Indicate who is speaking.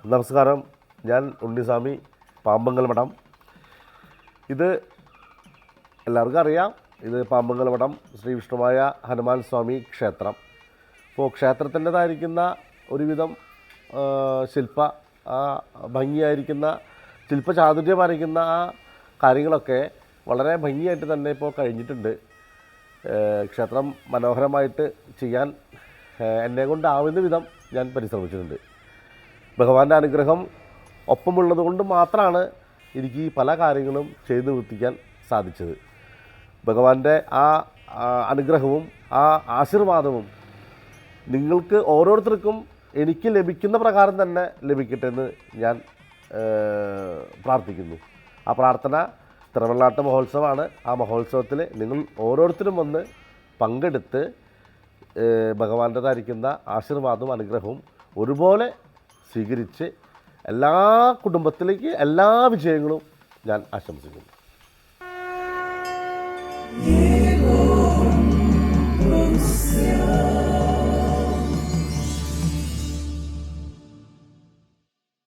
Speaker 1: നമസ്കാരം. ഞാൻ ഉണ്ണിസ്വാമി, പാമ്പങ്കൽ മഠം. ഇത് എല്ലാവർക്കും അറിയാം. ഇത് പാമ്പങ്കൽ മഠം ശ്രീ വിഷ്ണുമായ ഹനുമാൻ സ്വാമി ക്ഷേത്രം. ഇപ്പോൾ ക്ഷേത്രത്തിൻ്റെതായിരിക്കുന്ന ഒരുവിധം ശില്പ ഭംഗിയായിരിക്കുന്ന ശില്പചാതുര്യമായിരിക്കുന്ന ആ കാര്യങ്ങളൊക്കെ വളരെ ഭംഗിയായിട്ട് തന്നെ ഇപ്പോൾ കഴിഞ്ഞിട്ടുണ്ട്. ക്ഷേത്രം മനോഹരമായിട്ട് ചെയ്യാൻ എന്നെക്കൊണ്ടാവുന്ന വിധം ഞാൻ പരിശ്രമിച്ചിട്ടുണ്ട്. ഭഗവാന്റെ അനുഗ്രഹം ഒപ്പമുള്ളത് കൊണ്ട് മാത്രമാണ് എനിക്ക് ഈ പല കാര്യങ്ങളും ചെയ്തു നിർത്തിക്കാൻ സാധിച്ചത്. ഭഗവാന്റെ ആ അനുഗ്രഹവും ആ ആശീർവാദവും നിങ്ങൾക്ക് ഓരോരുത്തർക്കും എനിക്ക് ലഭിക്കുന്ന പ്രകാരം തന്നെ ലഭിക്കട്ടെ എന്ന് ഞാൻ പ്രാർത്ഥിക്കുന്നു. ആ പ്രാർത്ഥന തിരുവള്ളാട്ട് മഹോത്സവമാണ്. ആ മഹോത്സവത്തിൽ നിങ്ങൾ ഓരോരുത്തരും വന്ന് പങ്കെടുത്ത് ഭഗവാന്റേതായിരിക്കുന്ന ആശീർവാദവും അനുഗ്രഹവും ഒരുപോലെ സ്വീകരിച്ച് എല്ലാ കുടുംബത്തിലേക്ക് എല്ലാ വിജയങ്ങളും ഞാൻ ആശംസിക്കുന്നു.